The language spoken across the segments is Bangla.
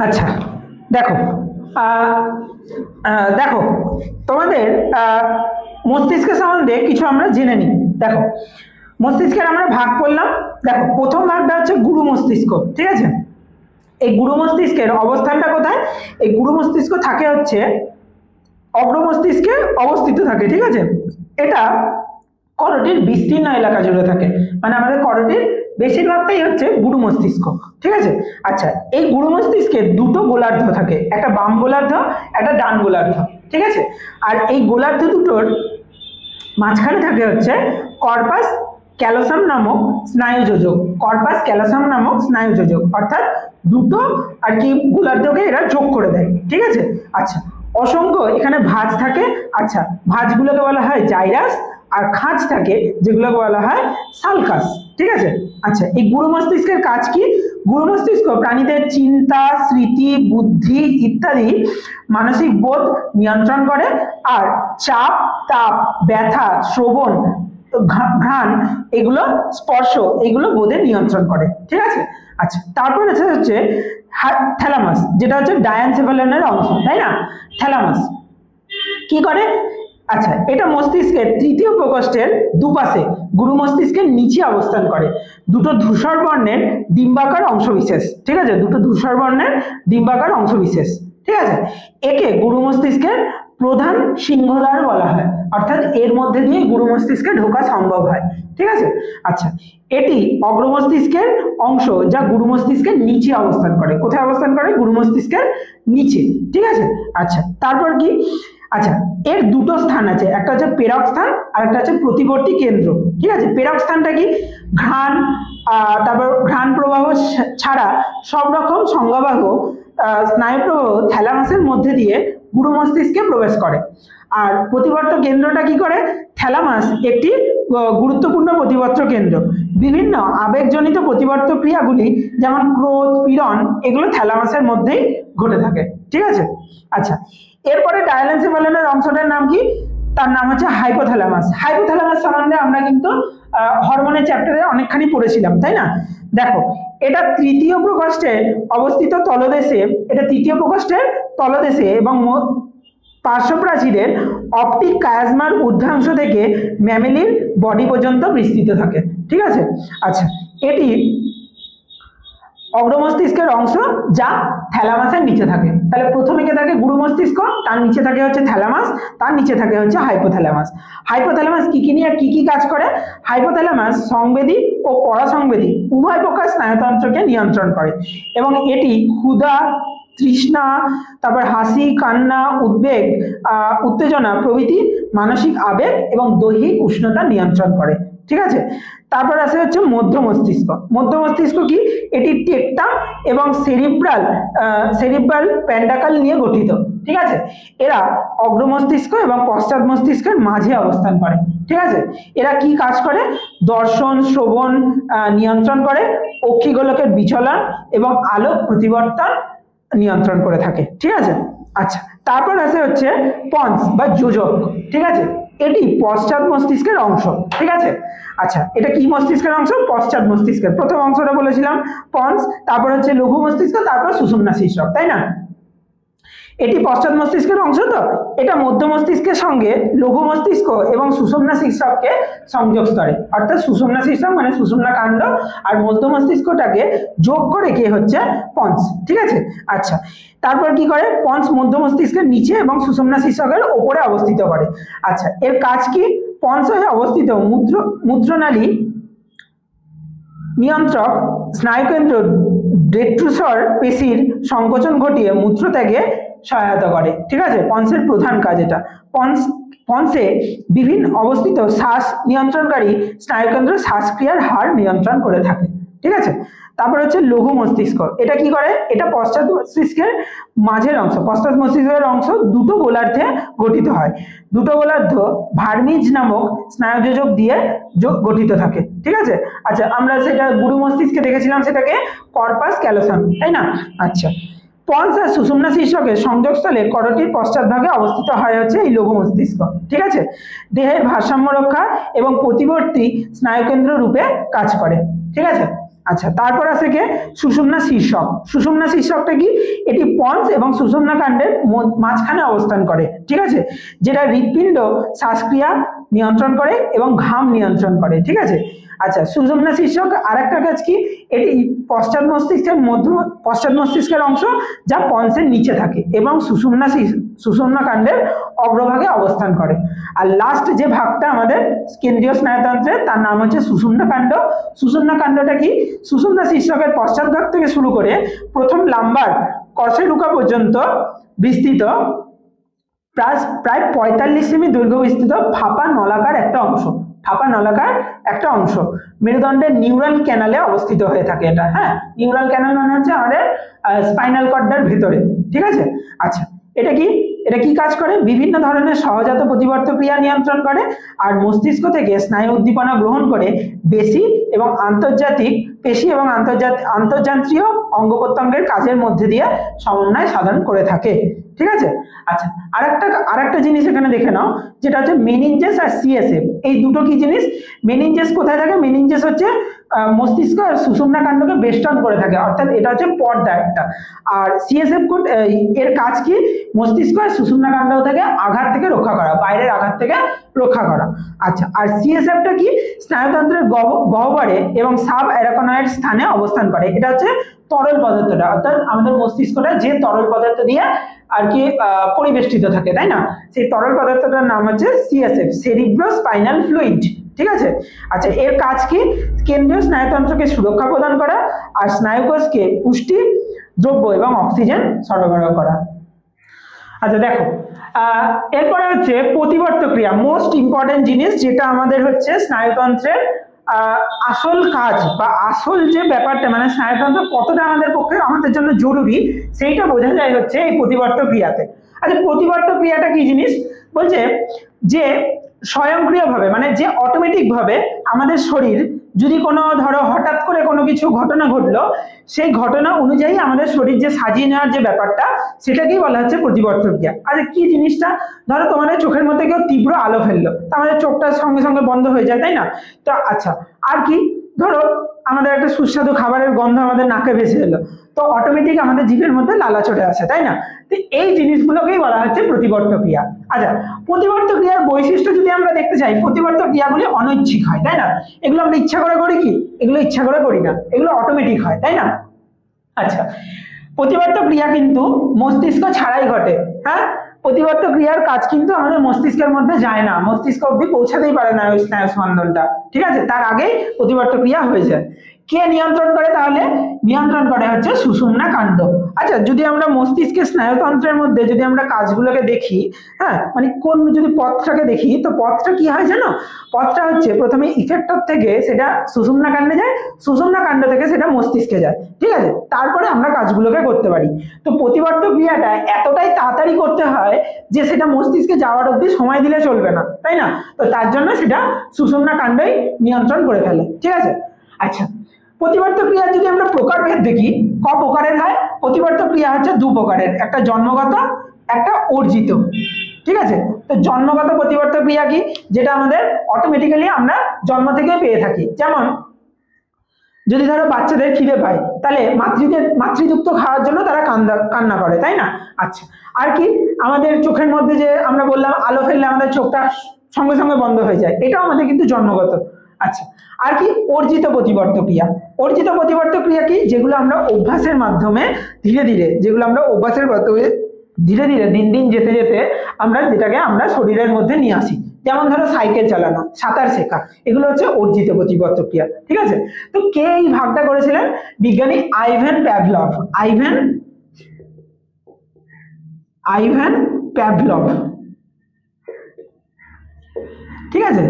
আচ্ছা, দেখো দেখো তোমাদের মস্তিষ্কের সম্বন্ধে কিছু আমরা জেনে নিই। দেখো, মস্তিষ্কের আমরা ভাগ করলাম। দেখো, প্রথম ভাগটা হচ্ছে গুরু মস্তিষ্ক, ঠিক আছে। এই গুরু মস্তিষ্কের অবস্থানটা কোথায়? এই গুরু মস্তিষ্ক থাকে হচ্ছে অগ্র মস্তিষ্কে অবস্থিত থাকে, ঠিক আছে। এটা করটির বিস্তীর্ণ এলাকা জুড়ে থাকে, মানে আমাদের করটির বেশিরভাগটাই হচ্ছে গুরু মস্তিষ্ক, ঠিক আছে। আচ্ছা, এই গুরু মস্তিষ্কে দুটো গোলার্ধ থাকে, একটা বাম গোলার্ধ, একটা ডান গোলার্ধ, ঠিক আছে। আর এই গোলার্ধ দুটোর মাঝখানে থাকে হচ্ছে কর্পাস ক্যালোসাম নামক স্নায়ুযোজক। কর্পাস ক্যালোসাম নামক স্নায়ুযোজক অর্থাৎ দুটো আর কি গোলার্ধকে এরা যোগ করে দেয়, ঠিক আছে। আচ্ছা, অসংখ্য এখানে ভাঁজ থাকে। আচ্ছা, ভাঁজগুলোকে বলা হয় জাইরাস, আর খাঁজ থাকে যেগুলোকে বলা হয় সালকাস, ঠিক আছে। আচ্ছা, এই গুরু মস্তিষ্কের কাজ কি? গুরু মস্তিষ্ক প্রাণীদের চিন্তা, স্মৃতি, বুদ্ধি ইত্যাদি মানসিক বোধ নিয়ন্ত্রণ করে, আর চাপ, তাপ, ব্যথা, শ্রবণ, ঘ্রাণ, এগুলো স্পর্শ, এগুলো বোধের নিয়ন্ত্রণ করে, ঠিক আছে। আচ্ছা, তারপর হচ্ছে থ্যালামাস, যেটা হচ্ছে ডায়ানসেফালনের অংশ, তাই না? থ্যালামাস কি করে? আচ্ছা, এটা মস্তিষ্কের তৃতীয় প্রকোষ্ঠের দুপাশে গুরু মস্তিষ্কের নিচে অবস্থান করে। দুটো ধূসর বর্ণের ডিম্বাকার অংশবিশেষ, ঠিক আছে, দুটো ধূসর বর্ণের ডিম্বাকার অংশবিশেষ, ঠিক আছে। একে গুরু মস্তিষ্কের প্রধান সিংহদ্বার বলা হয়, অর্থাৎ এর মধ্যে দিয়ে গুরু মস্তিষ্কে ঢোকা সম্ভব হয়, ঠিক আছে। আচ্ছা, এটি অগ্র মস্তিষ্কের অংশ যা গুরু মস্তিষ্কের নিচে অবস্থান করে। কোথায় অবস্থান করে? গুরু মস্তিষ্কের নিচে, ঠিক আছে। আচ্ছা, তারপর কি? আচ্ছা, এর দুটো স্থান আছে, একটা হচ্ছে প্রেরক স্থান আর একটা হচ্ছে প্রতিবর্তী কেন্দ্র, ঠিক আছে। প্রেরক স্থানটা কি? ঘ্রাণ, তারপর ঘ্রাণ প্রবাহ ছাড়া সব রকম সংজ্ঞাবাহ স্নায়ু প্রবাহ থ্যালামাসের মধ্যে দিয়ে গুরু মস্তিষ্কে প্রবেশ করে। আর প্রতিবর্ত কেন্দ্রটা কি করে? থ্যালামাস একটি গুরুত্বপূর্ণ প্রতিবর্ত কেন্দ্র। বিভিন্ন আবেগজনিত প্রতিবর্ত ক্রিয়াগুলি যেমন ক্রোধ, পীড়ন, এগুলো থ্যালামাসের মধ্যেই ঘটে থাকে, ঠিক আছে। আচ্ছা, এরপরে ডায়ানসেফালনের অংশটার নাম কি? তার নাম হচ্ছে হাইপোথ্যালামাস। হাইপোথ্যালামাস সম্বন্ধে আমরা কিন্তু হরমোনের চ্যাপ্টারে অনেকখানি পড়েছিলাম, তাই না? দেখো, এটা তৃতীয় প্রকোষ্ঠে অবস্থিত তলদেশে, এটা তৃতীয় প্রকোষ্ঠের তলদেশে এবং পার্শ্বপ্রাচীরের অপটিক কায়াজমার ঊর্ধ্বাংশ থেকে ম্যামেলির বডি পর্যন্ত বিস্তৃত থাকে, ঠিক আছে। আচ্ছা, এটি অগ্র মস্তিষ্কের অংশ যা থ্যালামাসের নিচে থাকে। তাহলে প্রথমে কে থাকে? গুরু মস্তিষ্ক, তার নিচে থাকে হচ্ছে থ্যালামাস, তার নিচে থাকে হচ্ছে হাইপোথ্যালামাস। হাইপোথ্যালামাস কি কি নিয়ে কি কি কাজ করে? হাইপোথ্যালামাস সংবেদী ও পরাসংবেদী উভয় প্রকার স্নায়ুতন্ত্রকে নিয়ন্ত্রণ করে, এবং এটি ক্ষুধা, তৃষ্ণা, তারপর হাসি, কান্না, উদ্বেগ, উত্তেজনা প্রভৃতি মানসিক আবেগ এবং দৈহিক উষ্ণতা নিয়ন্ত্রণ করে, ঠিক আছে। তারপর আসে হচ্ছে মধ্য মস্তিষ্ক। মধ্য মস্তিষ্ক কি? এটি টেকটাম এবং সেরিব্রাল প্যান্ডাকাল নিয়ে গঠিত, ঠিক আছে। এরা অগ্র মস্তিষ্ক এবং পশ্চাৎ মস্তিষ্কের মাঝে অবস্থান করে, ঠিক আছে। এরা কি কাজ করে? দর্শন, শ্রবণ নিয়ন্ত্রণ করে, অক্ষিগোলকের বিচলন এবং আলোক প্রতিবর্তন নিয়ন্ত্রণ করে থাকে, ঠিক আছে। আচ্ছা, তারপর আসে হচ্ছে পন্স বা যোজক, ঠিক আছে। এটি পশ্চাৎ মস্তিষ্কের অংশ, ঠিক আছে। আচ্ছা, এটা কি মস্তিষ্কের অংশ? পশ্চাৎ মস্তিষ্কের। প্রথম অংশটা বলেছিলাম পন্স, তারপর হচ্ছে লঘু মস্তিষ্ক, তারপর সুষুম্না শীর্ষক, তাই না? এটি পশ্চাৎ মস্তিষ্কের অংশ। তো এটা মধ্য মস্তিষ্কের সঙ্গে লঘু মস্তিষ্ক এবং সুষুম্না শীর্ষককে সংযোগ স্তরে, অর্থাৎ সুষুম্না শীর্ষক মানে সুষুম্না কাণ্ড আর মধ্য মস্তিষ্কটাকে যোগ করে কে হচ্ছে পন্স, ঠিক আছে। আচ্ছা, তারপর কি করে? পন্স মধ্য মস্তিষ্কের নিচে এবং সুষুম্না শীর্ষকের ওপরে অবস্থিত করে। আচ্ছা, এর কাজ কি? পন্স হয়ে অবস্থিত মূত্রনালী নিয়ন্ত্রক স্নায়ুকেন্দ্র ডেট্রুসর পেশির সংকোচন ঘটিয়ে মূত্রত্যাগে সহায়তা করে, ঠিক আছে। পন্সের প্রধান কাজ এটা। পন্সে বিভিন্ন অবস্থিত শ্বাস নিয়ন্ত্রণকারী স্নায়ুকেন্দ্র শ্বাসক্রিয়ার হার নিয়ন্ত্রণ করে থাকে, ঠিক আছে। তারপর হচ্ছে লঘু মস্তিষ্ক। এটা কি করে? এটা পশ্চাৎ মস্তিষ্কের মাঝের অংশ। পশ্চাৎ মস্তিষ্কের অংশ দুটো গোলার্ধে গঠিত হয়। দুটো গোলার্ধ ভার্মিজ নামক স্নায়ুযোজক দিয়ে গঠিত থাকে, ঠিক আছে। আচ্ছা, আমরা সেটা গুরু মস্তিষ্কে দেখেছিলাম, সেটাকে কর্পাস ক্যালোসাম, তাই না? আচ্ছা, পন্স আর সুষুম্না শীর্ষকের সংযোগস্থলে করটির পশ্চাৎভাগে অবস্থিত হয় হচ্ছে এই লঘু মস্তিষ্ক, ঠিক আছে। দেহের ভারসাম্য রক্ষা এবং প্রতিবর্তী স্নায়ুকেন্দ্র রূপে কাজ করে, ঠিক আছে। আচ্ছা, তারপর আছে কে সুষুম্না শীর্ষক। সুষুম্না শীর্ষকটা কি? এটি পন্স এবং সুষুম্না কাণ্ডের মাঝখানে অবস্থান করে, ঠিক আছে, যেটা হৃৎপিণ্ড শ্বাসক্রিয়া নিয়ন্ত্রণ করে এবং ঘাম নিয়ন্ত্রণ করে, ঠিক আছে। আচ্ছা, সুষুম্না শীর্ষক আরেকটা কাজ কি? এটি পশ্চাৎ মস্তিষ্কের অংশ যা পন্সের নিচে থাকে এবং সুষুম্না কাণ্ডের অগ্রভাগে অবস্থান করে। আর লাস্ট যে ভাগটা আমাদের কেন্দ্রীয় স্নায়ুতন্ত্রের, তার নাম হচ্ছে সুষুম্না কাণ্ড। সুষুম্না কাণ্ডটা কি? সুষুম্না শীর্ষকের পশ্চাৎ ভাগ থেকে শুরু করে প্রথম লাম্বার কর্সেরুকা পর্যন্ত বিস্তৃত প্রায় 45 সেমি দৈর্ঘ্য বিস্তৃত ফাঁপা নলাকার একটা অংশ মেরুদণ্ডের নিউরাল ক্যানালে অবস্থিত হয়ে থাকে এটা। হ্যাঁ, নিউরাল ক্যানাল মানে হচ্ছে আমাদের স্পাইনাল কর্ডের ভিতরে, ঠিক আছে। আচ্ছা, এটা কি কাজ করে? বিভিন্ন ধরনের সহজাত প্রতিবর্ত ক্রিয়া নিয়ন্ত্রণ করে আর মস্তিষ্ক থেকে স্নায়ু উদ্দীপনা গ্রহণ করে পেশি এবং আন্তর্জান্ত্রীয় অঙ্গ প্রত্যঙ্গের কাজের মধ্যে দিয়ে সমন্বয় সাধন করে থাকে, ঠিক আছে। আচ্ছা, আরেকটা জিনিস এখানে দেখে নাও, যেটা হচ্ছে মেনিনজেস আর সিএসএফ। এই দুটো কি জিনিস? মেনিনজেস কোথায় থাকে? মেনিনজেস হচ্ছে মস্তিষ্ক আর সুষুম্না কাণ্ডকে বেষ্টন করে থাকে, অর্থাৎ এটা হচ্ছে পর্দা একটা। আর সিএসএফ এর কাজ কি? মস্তিষ্ক আর সুষুম্না কাণ্ড থেকে আঘাত থেকে রক্ষা করা, বাইরের আঘাত থেকে রক্ষা করা। আচ্ছা, আর সিএসএফটা কি? স্নায়ুতন্ত্রের গহ্বরে এবং সাব অ্যারাকনয়েড স্থানে অবস্থান করে। এটা হচ্ছে তরল পদার্থটা, অর্থাৎ আমাদের মস্তিষ্কটা যে তরল পদার্থ দিয়ে আর কি পরিবেষ্টিত থাকে, তাই না? সেই তরল পদার্থটার নাম হচ্ছে সিএসএফ, সেরিব্রো স্পাইনাল ফ্লুইড, ঠিক আছে। আচ্ছা, এর কাজ কি? কেন্দ্রীয় স্নায়ুতন্ত্রকে সুরক্ষা প্রদান করা আর স্নায়ুকোষকে পুষ্টি দ্রব্য এবং অক্সিজেন সরবরাহ করা। আচ্ছা, দেখো এরপরে হচ্ছে প্রতিবর্ত ক্রিয়া, মোস্ট ইম্পর্টেন্ট জিনিস, যেটা আমাদের হচ্ছে স্নায়ুতন্ত্রের আসল কাজ বা আসল যে ব্যাপারটা, মানে স্নায়ুতন্ত্র কতটা আমাদের জন্য জরুরি, সেইটা বোঝা যায় হচ্ছে এই প্রতিবর্ত ক্রিয়াতে। আচ্ছা, প্রতিবর্ত ক্রিয়াটা কি জিনিস? বলছে যে স্বয়ংক্রিয়ভাবে, মানে যে অটোমেটিক ভাবে আমাদের শরীর যদি কোনো ধরো হঠাৎ করে কোনো কিছু ঘটনা ঘটলো, সেই ঘটনা অনুযায়ী আমাদের শরীর যে সাজিয়ে নেওয়ার যে ব্যাপারটা, সেটাকেই বলা হচ্ছে প্রতিবর্ত ক্রিয়া। আচ্ছা, কি জিনিসটা? ধরো তোমাদের চোখের মধ্যে কেউ তীব্র আলো ফেললো, তো আমাদের চোখটা সঙ্গে সঙ্গে বন্ধ হয়ে যায়, তাই না? তো আচ্ছা, আর কি? ধরো আমাদের একটা সুস্বাদু খাবারের গন্ধ আমাদের নাকে ভেসে এলো, তো অটোমেটিক আমাদের জিভের মধ্যে লালা চলে আসে, তাই না? তো এই জিনিসগুলোকেই বলা হচ্ছে প্রতিবর্ত ক্রিয়া। আচ্ছা, প্রতিবর্ত ক্রিয়ার বৈশিষ্ট্য যদি আমরা দেখতে চাই, প্রতিবর্ত ক্রিয়াগুলি অনৈচ্ছিক হয়, তাই না? এগুলো আমরা ইচ্ছা করে করি কি? এগুলো ইচ্ছা করে করি না, এগুলো অটোমেটিক হয়, তাই না? আচ্ছা, প্রতিবর্ত ক্রিয়া কিন্তু মস্তিষ্ক ছাড়াই ঘটে। হ্যাঁ, প্রতিবর্ত ক্রিয়ার কাজ কিন্তু আমাদের মস্তিষ্কের মধ্যে যায় না, মস্তিষ্ক অবধি পৌঁছাতেই পারে না ওই স্নায়ু স্পন্দনটা, ঠিক আছে, তার আগেই প্রতিবর্ত ক্রিয়া হয়ে যায়। কে নিয়ন্ত্রণ করে? তাহলে নিয়ন্ত্রণ করে হচ্ছে সুষুম্না কাণ্ড। আচ্ছা, যদি আমরা মস্তিষ্কের স্নায়ুতন্ত্রের মধ্যে যদি আমরা কাজগুলোকে দেখি, হ্যাঁ, মানে কোন যদি পথটাকে দেখি, তো পথটা কি হয় জানো? পথটা হচ্ছে প্রথমে ইফেক্টর থেকে সেটা সুষুম্না কাণ্ডে যায়, সুষুম্না কাণ্ড থেকে সেটা মস্তিষ্কে যায়, ঠিক আছে, তারপরে আমরা কাজগুলোকে করতে পারি। তো প্রতিবর্ত ক্রিয়াটা এতটাই তাড়াতাড়ি করতে হয় যে সেটা মস্তিষ্কে যাওয়ার অবধি সময় দিলে চলবে না, তাই না? তো তার জন্য সেটা সুষুম্না কাণ্ডই নিয়ন্ত্রণ করে ফেলে, ঠিক আছে। আচ্ছা, প্রতিবর্ত ক্রিয়া যদি আমরা প্রকারভেদ দেখি, ক প্রকারের হয়? প্রতিবর্ত ক্রিয়া হচ্ছে দু প্রকারের, একটা জন্মগত, একটা অর্জিত, ঠিক আছে। তো জন্মগত প্রতিবর্ত ক্রিয়া কি? যেটা আমাদের অটোমেটিক্যালি আমরা জন্ম থেকে পেয়ে থাকি। যেমন যদি ধরো বাচ্চাদের খিদে পায়, তাহলে মাতৃদুগ্ধ খাওয়ার জন্য তারা কান্না করে, তাই না? আচ্ছা, আর কি? আমাদের চোখের মধ্যে যে আমরা বললাম আলো ফেললে আমাদের চোখটা সঙ্গে সঙ্গে বন্ধ হয়ে যায়, এটাও আমাদের কিন্তু জন্মগত। আচ্ছা, আর কি? অর্জিত প্রতিবর্ত ক্রিয়া। অর্জিত প্রতিবর্ত ক্রিয়া কি? যেগুলো আমরা অভ্যাসের মাধ্যমে ধীরে ধীরে দিন দিন যেতে যেতে যেটাকে আমরা শরীরের মধ্যে নিয়ে আসি। যেমন ধরো সাইকেল চালানো, সাঁতার শেখা, এগুলো হচ্ছে অর্জিত প্রতিবর্ত ক্রিয়া, ঠিক আছে। তো কে এই ভাগটা করেছিলেন? বিজ্ঞানী আইভেন প্যাভলভ, ঠিক আছে।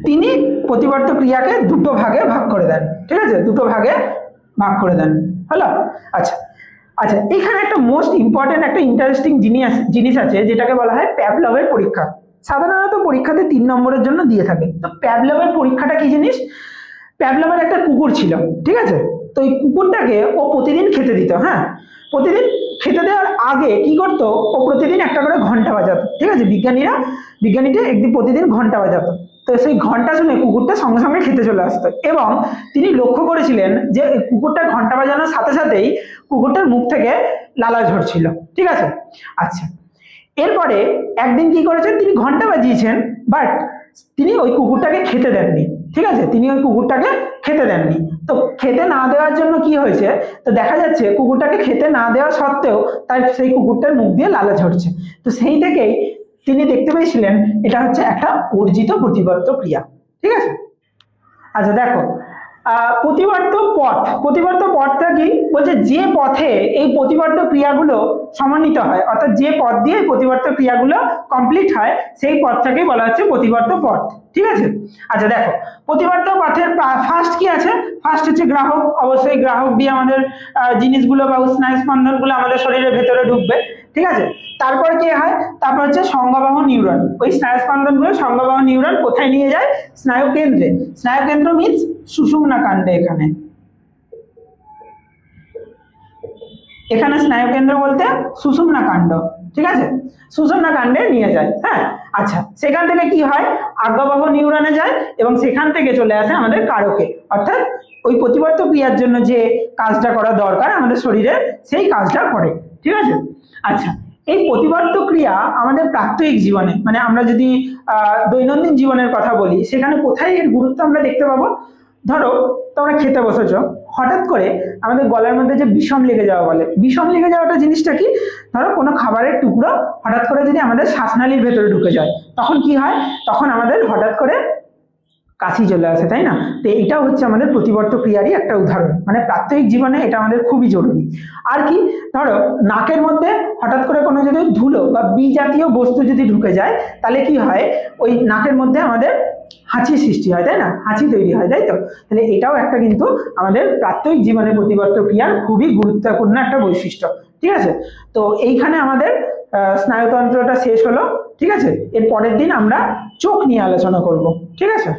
তিনি প্রতিবর্ত ক্রিয়াকে দুটো ভাগে ভাগ করে দেন, ঠিক আছে, দুটো ভাগে ভাগ করে দেন, হলো। আচ্ছা আচ্ছা, এখানে একটা মোস্ট ইম্পর্টেন্ট একটা ইন্টারেস্টিং জিনিস আছে, যেটাকে বলা হয় প্যাভলভের পরীক্ষা। সাধারণত পরীক্ষাতে 3 নম্বরের জন্য দিয়ে থাকে। তো প্যাভলভের পরীক্ষাটা কি জিনিস? প্যাভলভের একটা কুকুর ছিল, ঠিক আছে। তো এই কুকুরটাকে ও প্রতিদিন খেতে দিত। হ্যাঁ, প্রতিদিন খেতে দেওয়ার আগে কি করতো? ও প্রতিদিন একটা করে ঘন্টা বাজাতো, ঠিক আছে। বিজ্ঞানীটা একদিন প্রতিদিন ঘন্টা বাজাতো। তো তো সেই ঘন্টা শুনে কুকুরটা সঙ্গে সঙ্গে খেতে চলে আসতো, এবং তিনি লক্ষ্য করেছিলেন যে কুকুরটা ঘন্টা বাজানোর সাথে সাথেই কুকুরটার মুখ থেকে লালা ঝরছিল। ঠিক আছে, আচ্ছা, এরপরে একদিন কি করেছেন, তিনি ঘন্টা বাজিয়েছেন, বাট তিনি ওই কুকুরটাকে খেতে দেননি। ঠিক আছে, তিনি ওই কুকুরটাকে খেতে দেননি। তো খেতে না দেওয়ার জন্য কি হয়েছে, তো দেখা যাচ্ছে কুকুরটাকে খেতে না দেওয়া সত্ত্বেও তার সেই কুকুরটার মুখ দিয়ে লালা ঝরছে। তো সেই থেকেই তিনি দেখতে পেয়েছিলেন এটা হচ্ছে একটা অর্জিত প্রতিবর্ত ক্রিয়া। ঠিক আছে, আচ্ছা দেখো, প্রতিবর্ত পথটা কি বলছে, যে পথে এই প্রতিবর্ত ক্রিয়াগুলো সমন্বিত হয়, অর্থাৎ যে পথ দিয়ে এই প্রতিবর্ত ক্রিয়াগুলো কমপ্লিট হয় সেই পথটাকেই বলা হচ্ছে প্রতিবর্ত পথ। ঠিক আছে, আচ্ছা দেখো, প্রতিবর্ত পথের ফার্স্ট কি আছে, ফার্স্ট হচ্ছে গ্রাহক। অবশ্যই গ্রাহক দিয়ে আমাদের জিনিসগুলো বা স্নায়ু স্পন্দনগুলো আমাদের শরীরের ভেতরে ঢুকবে। ঠিক আছে, তারপর কি হয়, তারপর হচ্ছে সংজ্ঞাবাহ নিউরন। ওই স্নায়ু স্পন্দনগুলো সংজ্ঞাবাহ নিউরন কোথায় নিয়ে যায়, স্নায়ু কেন্দ্রে। স্নায়ু কেন্দ্র মিন্স সুষুম্না কাণ্ডে। এখানে স্নায়ু কেন্দ্র বলতে সুষুম্না কাণ্ড। ঠিক আছে, সুষুম্না কাণ্ডে নিয়ে যায়। হ্যাঁ, আচ্ছা, সেখান থেকে কি হয়, আজ্ঞাবহ নিউরনে যায় এবং সেখান থেকে চলে আসে আমাদের কারকে, অর্থাৎ ওই প্রতিবর্ত ক্রিয়ার জন্য যে কাজটা করা দরকার আমাদের শরীরে সেই কাজটা করে। ঠিক আছে, আচ্ছা, এই প্রতিবর্ত ক্রিয়া আমাদের প্রাত্যহিক জীবনে, মানে আমরা যদি দৈনন্দিন জীবনের কথা বলি, সেখানে কোথায় এর গুরুত্ব আমরা দেখতে পাবো। ধরো তোমরা খেতে বসেছো, হঠাৎ করে আমাদের গলার মধ্যে যে বিষম লেগে যাওয়া বলে, বিষম লেগে যাওয়াটা জিনিসটা কি, ধরো কোনো খাবারের টুকরো হঠাৎ করে যদি আমাদের শ্বাসনালীর ভেতরে ঢুকে যায়, তখন কি হয়, তখন আমাদের হঠাৎ করে কাশি চলে আসে, তাই না? তো এটাও হচ্ছে আমাদের প্রতিবর্ত ক্রিয়ারই একটা উদাহরণ, মানে প্রাত্যহিক জীবনে এটা আমাদের খুবই জরুরি। আর কি, ধরো নাকের মধ্যে হঠাৎ করে কোনো যদি ধুলো বা বিজাতীয় বস্তু যদি ঢুকে যায়, তাহলে কি হয়, ওই নাকের মধ্যে আমাদের হাঁচির সৃষ্টি হয়, তাই না? হাঁচি তৈরি হয়, তাই তো? তাহলে এটাও একটা কিন্তু আমাদের প্রাত্যহিক জীবনে প্রতিবর্ত ক্রিয়ার খুবই গুরুত্বপূর্ণ একটা বৈশিষ্ট্য। ঠিক আছে, তো এইখানে আমাদের স্নায়ুতন্ত্রটা শেষ হলো। ঠিক আছে, এর পরের দিন আমরা চোখ নিয়ে আলোচনা করব। ঠিক আছে।